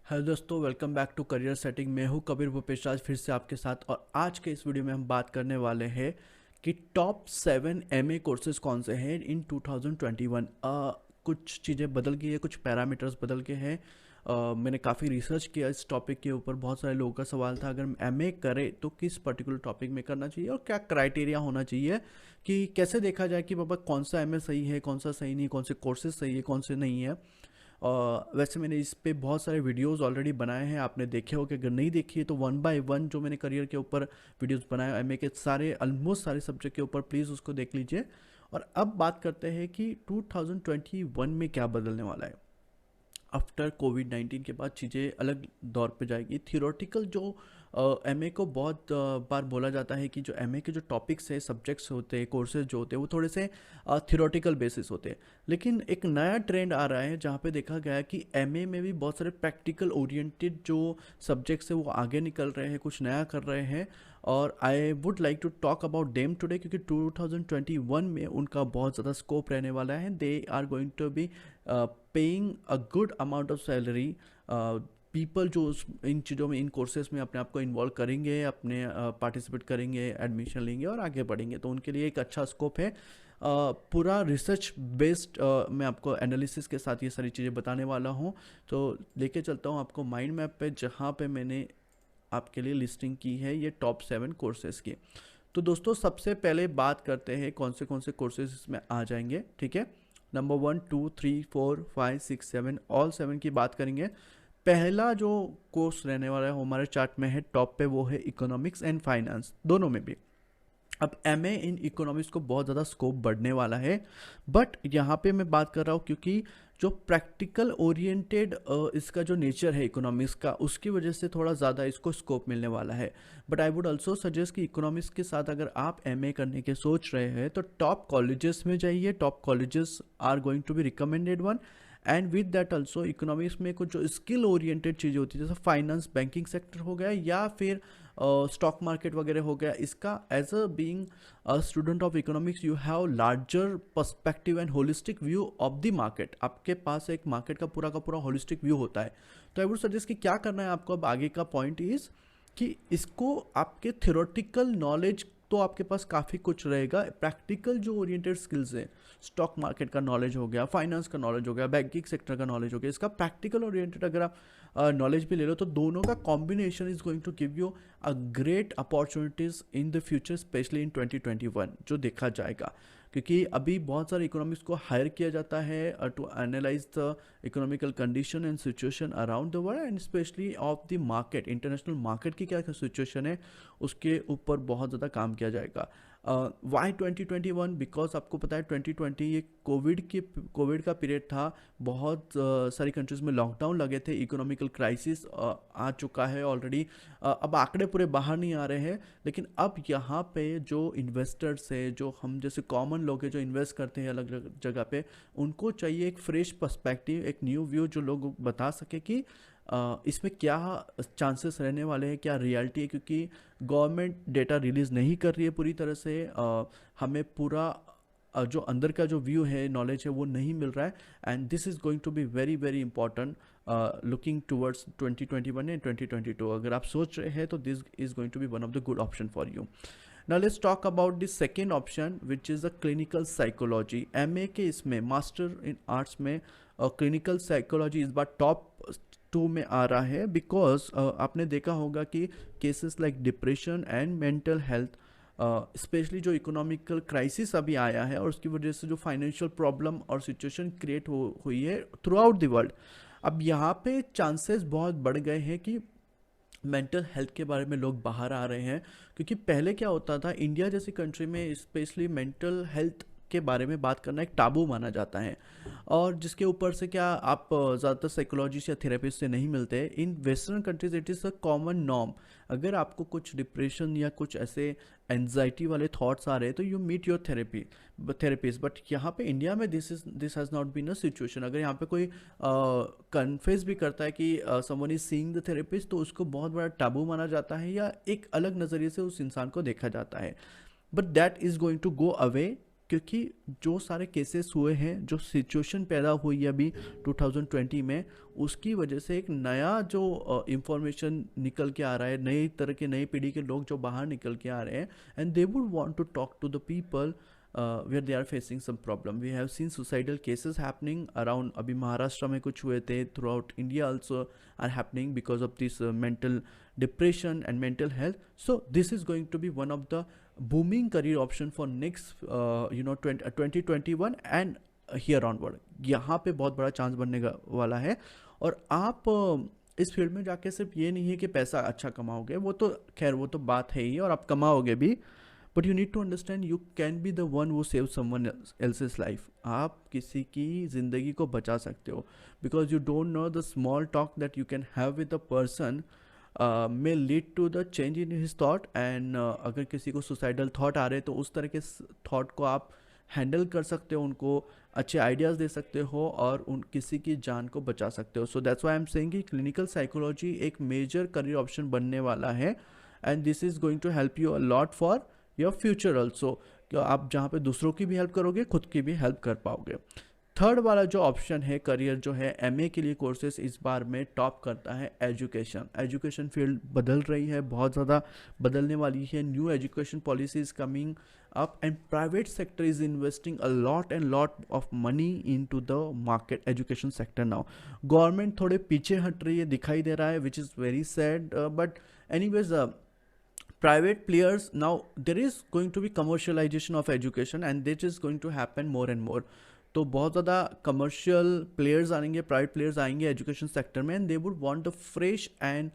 Hello दोस्तों, welcome back to Career Setting. मैं हूं कबीर भूपेश राज फिर से आपके साथ। और आज के इस वीडियो में हम बात करने वाले हैं कि टॉप 7 एमए कोर्सेज कौन से हैं इन 2021। कुछ चीज़ें बदल गई है, कुछ पैरामीटर्स बदल गए हैं। मैंने काफ़ी रिसर्च किया इस टॉपिक के ऊपर। बहुत सारे लोगों का सवाल था, अगर एमए करे तो किस पर्टिकुलर टॉपिक में करना चाहिए और क्या क्राइटेरिया होना चाहिए, कि कैसे देखा जाए कि बाबा कौन सा एमए सही है, कौन सा सही नहीं, कौन से कोर्सेज सही है, कौन से नहीं है। वैसे मैंने इस पे बहुत सारे वीडियोस ऑलरेडी बनाए हैं, आपने देखे हो कि अगर नहीं देखी है तो वन बाय वन जो मैंने करियर के ऊपर वीडियोस बनाए एमए के सारे ऑलमोस्ट सारे सब्जेक्ट के ऊपर, प्लीज़ उसको देख लीजिए। और अब बात करते हैं कि 2021 में क्या बदलने वाला है। आफ्टर कोविड 19 के बाद चीज़ें अलग दौर पे जाएगी। थियोरेटिकल जो एमए को बहुत बार बोला जाता है कि जो एमए के जो टॉपिक्स है, सब्जेक्ट्स होते हैं, कोर्सेज जो होते हैं, वो थोड़े से थियोरेटिकल बेसिस होते हैं। लेकिन एक नया ट्रेंड आ रहा है जहाँ पे देखा गया है कि एमए में भी बहुत सारे प्रैक्टिकल ओरिएंटेड जो सब्जेक्ट्स है वो आगे निकल रहे हैं, कुछ नया कर रहे हैं। और I would like to talk about them today, क्योंकि 2021 में उनका बहुत ज़्यादा स्कोप रहने वाला है। They are going to be paying a good amount of salary. People जो इन चीज़ों में, इन कोर्सेज में अपने आप को इन्वॉल्व करेंगे, अपने पार्टिसिपेट करेंगे, एडमिशन लेंगे और आगे बढ़ेंगे, तो उनके लिए एक अच्छा स्कोप है। पूरा रिसर्च बेस्ड मैं आपको एनालिसिस के साथ ये सारी चीज़ें बताने वाला हूँ। तो लेके चलता हूँ आपको माइंड मैप पे, जहाँ पे मैंने आपके लिए लिस्टिंग की है ये टॉप 7 कोर्सेज की। तो दोस्तों, सबसे पहले बात करते हैं कौन से कोर्सेज इसमें आ जाएंगे। ठीक है, नंबर 1 2 3 4 5 6 7 ऑल 7 की बात करेंगे। पहला जो कोर्स रहने वाला है वो हमारे चार्ट में है टॉप पे, वो है इकोनॉमिक्स एंड फाइनेंस, दोनों में भी। अब एमए इन इकोनॉमिक्स को बहुत ज़्यादा स्कोप बढ़ने वाला है। बट यहाँ पे मैं बात कर रहा हूँ क्योंकि जो प्रैक्टिकल ओरिएंटेड इसका जो नेचर है इकोनॉमिक्स का, उसकी वजह से थोड़ा ज़्यादा इसको स्कोप मिलने वाला है। But I would also suggest कि इकोनॉमिक्स के साथ अगर आप एमए करने के सोच रहे हैं तो टॉप कॉलेजेस में जाइए। Top colleges are going to be recommended one. And with that also economics में कुछ जो स्किल ओरिएंटेड चीज़ें होती है, जैसे फाइनेंस, बैंकिंग सेक्टर हो गया, या फिर स्टॉक मार्केट वगैरह हो गया, इसका as a being a student of economics you have larger perspective and holistic view of the market. आपके पास एक मार्केट का पूरा होलिस्टिक व्यू होता है। तो आई वुड सजेस्ट कि क्या करना है आपको। अब आगे का पॉइंट इज कि इसको आपके थ्योरेटिकल नॉलेज तो आपके पास काफ़ी कुछ रहेगा, प्रैक्टिकल जो ओरिएंटेड स्किल्स हैं, स्टॉक मार्केट का नॉलेज हो गया, फाइनेंस का नॉलेज हो गया, बैंकिंग सेक्टर का नॉलेज हो गया, इसका प्रैक्टिकल ओरिएंटेड अगर आप नॉलेज भी ले लो तो दोनों का combination is going to give you a great opportunities in the future, specially in 2021 जो देखा जाएगा। क्योंकि अभी बहुत सारे इकोनॉमिक्स को हायर किया जाता है to analyse the economical condition and situation around the world and specially of the market, international market की क्या सिचुएशन है उसके ऊपर बहुत ज़्यादा काम किया जाएगा। वाई 2021? बिकॉज आपको पता है 2020 ये कोविड का पीरियड था। बहुत सारी कंट्रीज़ में लॉकडाउन लगे थे, इकोनॉमिकल क्राइसिस आ चुका है ऑलरेडी। अब आंकड़े पूरे बाहर नहीं आ रहे हैं, लेकिन अब यहाँ पे जो इन्वेस्टर्स है, जो हम जैसे कॉमन लोग हैं जो इन्वेस्ट करते हैं अलग अलग जगह पे, उनको चाहिए एक फ्रेश पर्सपेक्टिव, एक न्यू व्यू, जो लोग बता सके कि इसमें क्या चांसेस रहने वाले हैं, क्या रियलिटी है। क्योंकि गवर्नमेंट डेटा रिलीज़ नहीं कर रही है पूरी तरह से, हमें पूरा जो अंदर का जो व्यू है, नॉलेज है, वो नहीं मिल रहा है। And this is going to be very very important looking towards 2021 and 2022। अगर आप सोच रहे हैं तो this is going to be one of the good option for you. Now let's talk about the second option, which is a clinical psychology. MA के इसमें master in arts में clinical psychology इस बार टॉप 2 में आ रहा है। Because आपने देखा होगा कि cases like depression and mental health, specially जो इकोनॉमिकल क्राइसिस अभी आया है और उसकी वजह से जो फाइनेंशियल प्रॉब्लम और सिचुएशन क्रिएट हुई है थ्रू आउट द वर्ल्ड, अब यहाँ पे चांसेस बहुत बढ़ गए हैं कि मेंटल हेल्थ के बारे में लोग बाहर आ रहे हैं। क्योंकि पहले क्या होता था, इंडिया जैसी कंट्री में स्पेशली मेंटल हेल्थ के बारे में बात करना एक टाबू माना जाता है, और जिसके ऊपर से क्या आप ज़्यादातर साइकोलॉजिस्ट या थेरेपिस्ट से नहीं मिलते। In western countries it is a common norm. अगर आपको कुछ डिप्रेशन या कुछ ऐसे एनजाइटी वाले थॉट्स आ रहे हैं तो you meet your therapist. But यहाँ पे इंडिया में this has not been a situation. अगर यहाँ पे कोई कन्फेस भी करता है कि someone is seeing the therapist, तो उसको बहुत बड़ा टाबू माना जाता है या एक अलग नज़रिए से उस इंसान को देखा जाता है। But that is going to go away क्योंकि जो सारे केसेस हुए हैं, जो सिचुएशन पैदा हुई है अभी 2020 में, उसकी वजह से एक नया जो इंफॉर्मेशन निकल के आ रहा है, नई तरह के नई पीढ़ी के लोग जो बाहर निकल के आ रहे हैं, and they would want to talk to the people where they are facing some problem. We have seen suicidal cases happening around, अभी महाराष्ट्र में कुछ हुए थे, throughout India also are happening because of this mental depression and mental health. So this is going to be one of the booming career option for next 2021 and here onward. यहाँ पे बहुत बड़ा chance बनने वाला है। और आप इस फील्ड में जाके सिर्फ ये नहीं है कि पैसा अच्छा कमाओगे, वो तो खैर वो तो बात है ही, और आप कमाओगे भी, but you need to understand you can be the one वो सेव समवन एल्सेस लाइफ। आप किसी की ज़िंदगी को बचा सकते हो, because you don't know the small talk that you can have with a person may lead to the change in his thought. And अगर किसी को सुसाइडल थॉट आ रहे हैं तो उस तरह के थॉट को आप हैंडल कर सकते हो, उनको अच्छे आइडियाज़ दे सकते हो और उन किसी की जान को बचा सकते हो। So that's why I am saying कि क्लिनिकल साइकोलॉजी एक मेजर करियर ऑप्शन बनने वाला है, and this is going to help you a lot for your future also. कि आप जहाँ पे दूसरों की भी हेल्प करोगे, खुद की भी हेल्प कर पाओगे। थर्ड वाला जो ऑप्शन है करियर जो है एमए के लिए कोर्सेज, इस बार में टॉप करता है एजुकेशन। एजुकेशन फील्ड बदल रही है, बहुत ज़्यादा बदलने वाली है। New education policy is coming up and private sector is investing a lot and lot of money into the market education sector now. Government थोड़े पीछे हट रही है, दिखाई दे रहा है, which is very sad, but anyways private players, now there is going to be commercialization of education and this is going to happen more and more. तो बहुत ज़्यादा कमर्शियल प्लेयर्स आएंगे, प्राइवेट प्लेयर्स आएंगे एजुकेशन सेक्टर में, and they would want the fresh and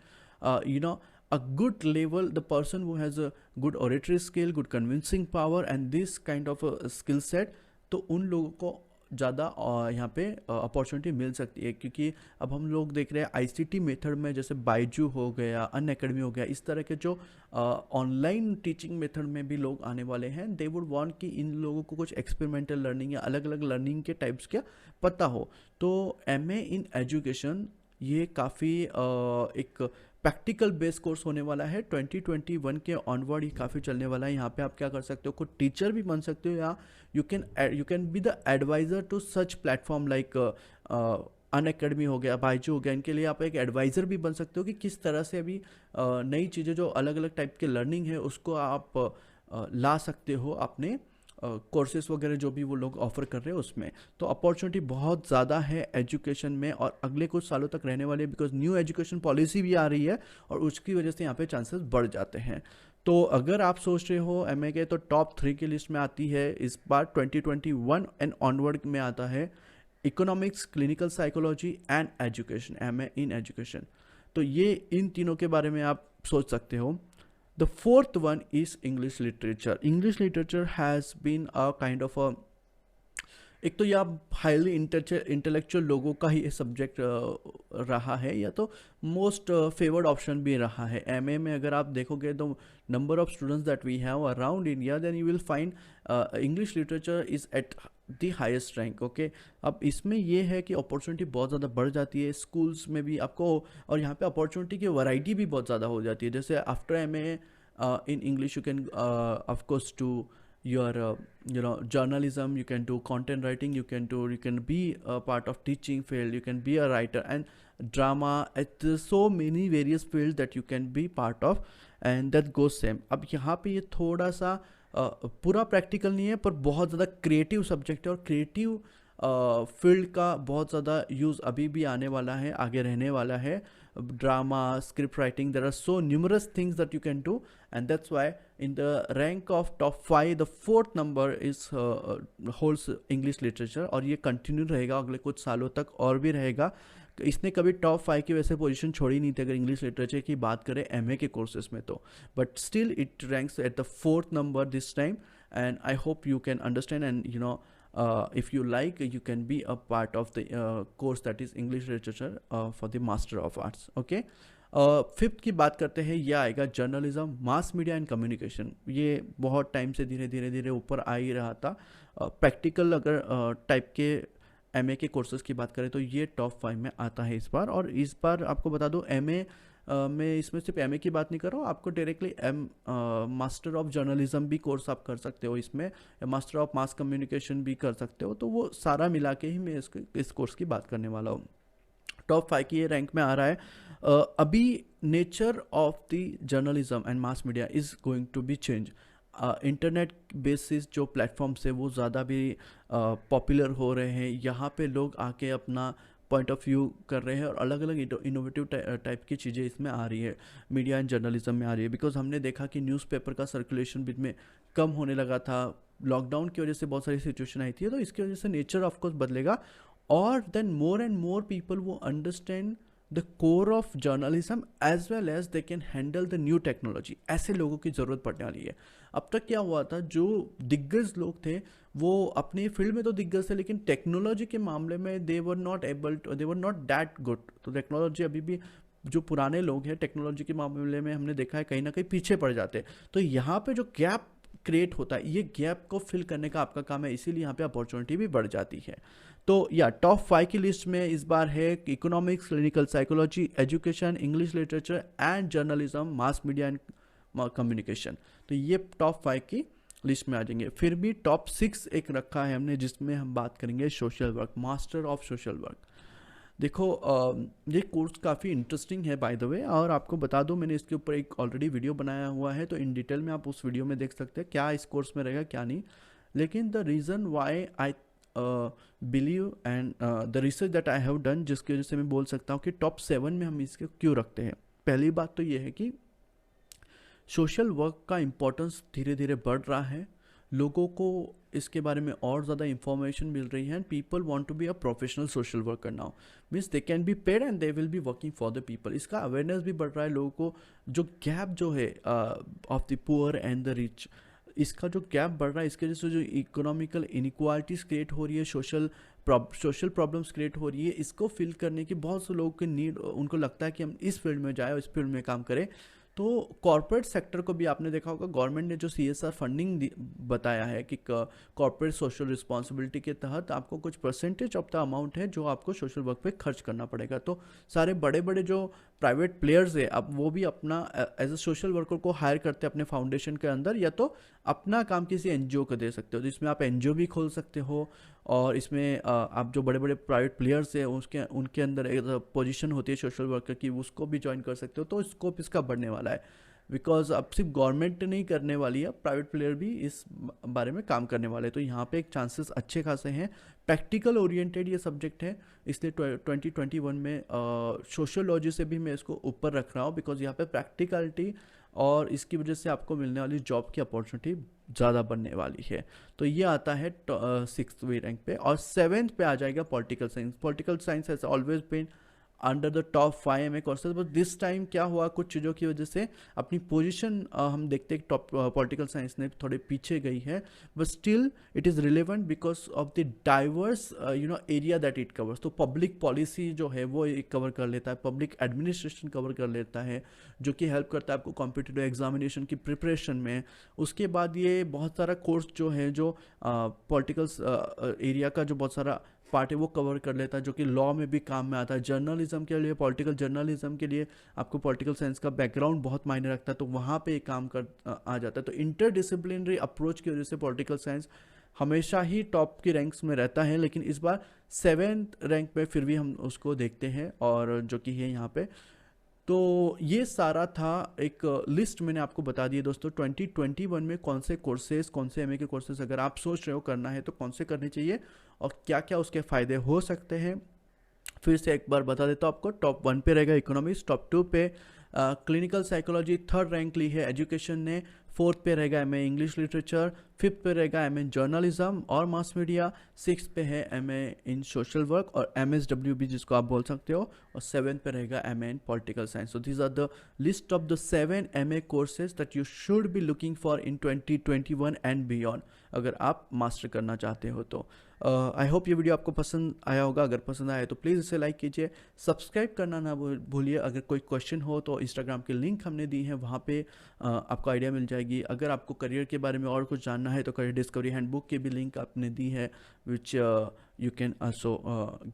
a good level, the person who has a good oratory skill, good convincing power and this kind of a skill set, तो उन लोगों को ज़्यादा यहाँ पे opportunity मिल सकती है। क्योंकि अब हम लोग देख रहे हैं आईसीटी मेथड में, जैसे बायजू हो गया, अनअकैडमी हो गया, इस तरह के जो ऑनलाइन टीचिंग मेथड में भी लोग आने वाले हैं। दे वुड वांट कि इन लोगों को कुछ एक्सपेरिमेंटल लर्निंग या अलग अलग लर्निंग के टाइप्स का पता हो। तो एमए इन एजुकेशन ये काफ़ी एक प्रैक्टिकल बेस कोर्स होने वाला है। 2021 के ऑनवर्ड ही काफ़ी चलने वाला है। यहाँ पे आप क्या कर सकते हो, खुद टीचर भी बन सकते हो, या you can be the advisor to such platform like Unacademy हो गया, बायजू हो गया। इनके लिए आप एक एडवाइज़र भी बन सकते हो कि किस तरह से अभी नई चीज़ें जो अलग अलग टाइप के लर्निंग है उसको आप ला सकते हो अपने कोर्सेज वगैरह जो भी वो लोग ऑफर कर रहे हैं उसमें। तो अपॉर्चुनिटी बहुत ज़्यादा है एजुकेशन में और अगले कुछ सालों तक रहने वाली है, बिकॉज न्यू एजुकेशन पॉलिसी भी आ रही है और उसकी वजह से यहाँ पे चांसेस बढ़ जाते हैं। तो अगर आप सोच रहे हो एमए के, तो टॉप 3 की लिस्ट में आती है इस बार 2021 एंड ऑनवर्ड में आता है economics, clinical psychology and education, MA in education. तो ये इन तीनों के बारे में आप सोच सकते हो। The fourth one is English literature. English literature has been a kind of a, एक तो यह हाईली इंटेलेक्चुअल लोगों का ही सब्जेक्ट रहा है, या तो मोस्ट फेवर्ड ऑप्शन भी रहा है। एमए में अगर आप देखोगे तो number of students that we have around India, then you will find English literature is at the highest rank. Okay, अब इसमें ये है कि अपॉर्चुनिटी बहुत ज़्यादा बढ़ जाती है स्कूल्स में भी आपको, और यहाँ पे अपॉर्चुनिटी की वैरायटी भी बहुत ज़्यादा हो जाती है। जैसे after MA in English you can of course do your journalism, you can do content writing, you can be a part of teaching field, you can be a writer and drama, there's so many various fields that you can be part of and that goes same। अब यहाँ पे ये थोड़ा सा पूरा practical नहीं है पर बहुत ज़्यादा क्रिएटिव सब्जेक्ट है, और क्रिएटिव फील्ड का बहुत ज़्यादा यूज़ अभी भी आने वाला है, आगे रहने वाला है। Drama, script writing, there are so numerous things that you can do, and that's why in the rank of top 5 the fourth number is holds English literature, और ये कंटिन्यू रहेगा अगले कुछ सालों तक और भी रहेगा। इसने कभी टॉप 5 की वैसे पोजीशन छोड़ी नहीं थी अगर इंग्लिश लिटरेचर की बात करें एमए के कोर्सेज में तो, but still it ranks at the 4th number this time, and I hope you can understand and if you like you can be a part of the course that is English literature for the Master of Arts। okay, 5th की बात करते हैं, यह आएगा journalism, mass media and communication. ये बहुत time से धीरे धीरे ऊपर आ ही रहा था। प्रैक्टिकल अगर टाइप के एमए के कोर्सेज की बात करें तो ये टॉप 5 में आता है इस बार। और इस बार आपको बता दूं एमए मैं इसमें सिर्फ एमए की बात नहीं कर रहा हूँ, आपको डायरेक्टली मास्टर ऑफ जर्नलिज्म भी कोर्स आप कर सकते हो इसमें, या मास्टर ऑफ मास कम्युनिकेशन भी कर सकते हो, तो वो सारा मिला के ही मैं इस कोर्स की बात करने वाला हूँ। टॉप 5 की ये रैंक में आ रहा है। अभी nature of the journalism and mass media is going to be change. Internet basis जो प्लेटफॉर्म्स है वो ज़्यादा भी पॉपुलर हो रहे हैं, यहाँ पे लोग आके अपना पॉइंट ऑफ व्यू कर रहे हैं, और अलग अलग इनोवेटिव टाइप की चीज़ें इसमें आ रही है, मीडिया एंड जर्नलिज्म में आ रही है। बिकॉज हमने देखा कि न्यूज़पेपर का सर्कुलेशन बीच में कम होने लगा था, लॉकडाउन की वजह से बहुत सारी सिचुएशन आई थी, तो इसकी वजह से नेचर ऑफकोर्स बदलेगा, और then more and more people वो understand the core of journalism as well as they can handle the new technology. ऐसे लोगों की ज़रूरत पड़ने वाली है। अब तक क्या हुआ था, जो दिग्गज लोग थे वो अपनी फील्ड में तो दिग्गज थे, लेकिन टेक्नोलॉजी के मामले में दे वर नॉट दैट गुड। तो टेक्नोलॉजी अभी भी, जो पुराने लोग हैं टेक्नोलॉजी के मामले में हमने देखा है कहीं ना कहीं पीछे पड़ जाते हैं। तो यहाँ पे जो गैप क्रिएट होता है, ये गैप को फिल करने का आपका काम है, इसीलिए यहाँ पे अपॉर्चुनिटी भी बढ़ जाती है। तो या टॉप 5 की लिस्ट में इस बार है economics, clinical psychology, education, English literature and journalism, mass media and communication. तो ये टॉप 5 की लिस्ट में आ जाएंगे। फिर भी टॉप 6 एक रखा है हमने, जिसमें हम बात करेंगे social work, master of social work. देखो ये कोर्स काफ़ी इंटरेस्टिंग है बाय द वे, और आपको बता दूं मैंने इसके ऊपर एक ऑलरेडी वीडियो बनाया हुआ है, तो इन डिटेल में आप उस वीडियो में देख सकते हैं क्या इस कोर्स में रहेगा क्या नहीं। लेकिन the reason why I believe and the research that I have done, जिसकी वजह से मैं बोल सकता हूँ कि टॉप 7 में हम इसके क्यों रखते हैं। पहली बात तो ये है कि सोशल वर्क का इम्पोर्टेंस धीरे धीरे बढ़ रहा है, लोगों को इसके बारे में और ज़्यादा इंफॉर्मेशन मिल रही है, and people want to be a professional social worker now, means they can be paid and they will be working for the people. इसका अवेयरनेस भी बढ़ रहा है, लोगों को जो गैप जो है of the poor and the rich, इसका जो गैप बढ़ रहा है, इसके वजह से जो इकोनॉमिकल इनक्वालिटीज़ क्रिएट हो रही है, सोशल प्रॉब्लम्स क्रिएट हो रही है, इसको फिल करने की बहुत से लोगों की नीड, उनको लगता है कि हम इस फील्ड में जाए और इस फील्ड में काम करें। तो कॉर्पोरेट सेक्टर को भी आपने देखा होगा, गवर्नमेंट ने जो CSR फंडिंग बताया है कि कॉर्पोरेट सोशल रिस्पॉन्सिबिलिटी के तहत आपको कुछ परसेंटेज ऑफ द अमाउंट है जो आपको सोशल वर्क पे खर्च करना पड़ेगा। तो सारे बड़े बड़े जो प्राइवेट प्लेयर्स है, अब वो भी अपना एज अ सोशल वर्कर को हायर करते हैं अपने फाउंडेशन के अंदर, या तो अपना काम किसी NGO को दे सकते हो, जिसमें आप NGO भी खोल सकते हो, और इसमें आप जो बड़े बड़े प्राइवेट प्लेयर्स हैं उनके अंदर एक पोजीशन होती है सोशल वर्कर की, उसको भी ज्वाइन कर सकते हो। तो स्कोप इसका बढ़ने वाला है, बिकॉज अब सिर्फ गवर्नमेंट नहीं करने वाली है, प्राइवेट प्लेयर भी इस बारे में काम करने वाले हैं। तो यहाँ पे एक चांसेस अच्छे खासे हैं। प्रैक्टिकल ओरिएंटेड ये सब्जेक्ट है, इसलिए 2021 में सोशियोलॉजी से भी मैं इसको ऊपर रख रहा हूँ, बिकॉज यहाँ पे प्रैक्टिकलिटी और इसकी वजह से आपको मिलने वाली जॉब की अपॉर्चुनिटी ज़्यादा बनने वाली है। तो ये आता है 6वीं रैंक पे, और 7th पे आ जाएगा political science. Political science has always been under the top 5 MA courses, but this time क्या हुआ, कुछ चीज़ों की वजह से अपनी पोजीशन हम देखते हैं टॉप पॉलिटिकल साइंस ने थोड़े पीछे गई है, but still it is relevant because of the diverse area that it covers. तो पब्लिक पॉलिसी जो है वो कवर कर लेता है, पब्लिक एडमिनिस्ट्रेशन कवर कर लेता है, जो कि हेल्प करता है आपको कॉम्पिटिटिव एग्जामिनेशन की प्रिपरेशन में। उसके बाद ये बहुत सारा कोर्स जो है, जो पॉलिटिकल एरिया का जो बहुत सारा पार्ट है वो कवर कर लेता है, जो कि लॉ में भी काम में आता है। जर्नलिज्म के लिए, पॉलिटिकल जर्नलिज्म के लिए आपको पॉलिटिकल साइंस का बैकग्राउंड बहुत मायने रखता है, तो वहाँ पे एक काम कर आ जाता है। तो इंटरडिसिप्लिनरी अप्रोच की वजह से पॉलिटिकल साइंस हमेशा ही टॉप की रैंक्स में रहता है, लेकिन इस बार 7th रैंक पे फिर भी हम उसको देखते हैं, और जो कि है यहाँ पे। तो ये सारा था एक लिस्ट मैंने आपको बता दी है दोस्तों, 2021 में कौन से कोर्सेज, कौन से MA के कोर्सेज अगर आप सोच रहे हो करना है तो कौन से करने चाहिए, और क्या क्या उसके फ़ायदे हो सकते हैं। फिर से एक बार बता देता हूँ आपको, टॉप 1 पे रहेगा इकोनॉमिक्स, टॉप 2 पे क्लिनिकल साइकोलॉजी, 3rd रैंक ली है एजुकेशन ने, 4th पे रहेगा MA इंग्लिश लिटरेचर, 5th पे रहेगा MA जर्नलिज्म और मास मीडिया, 6th पे है MA इन सोशल वर्क और MSW भी जिसको आप बोल सकते हो, और 7th पे रहेगा MA in political science. So these are the list of the 7 MA courses that you should be looking for in 2021 and beyond, अगर आप मास्टर करना चाहते हो तो। आई होप ये वीडियो आपको पसंद आया होगा, अगर पसंद आया तो प्लीज़ इसे लाइक कीजिए, सब्सक्राइब करना ना भूलिए। अगर कोई क्वेश्चन हो तो इंस्टाग्राम की लिंक हमने दी है, वहाँ पे आपको आइडिया मिल जाएगी। अगर आपको करियर के बारे में और कुछ जानना है तो करियर डिस्कवरी हैंडबुक की भी लिंक आपने दी है, which you can also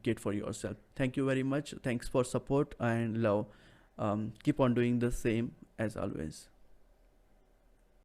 get for yourself. Thank you very much, thanks for support and love. Keep on doing the same as always.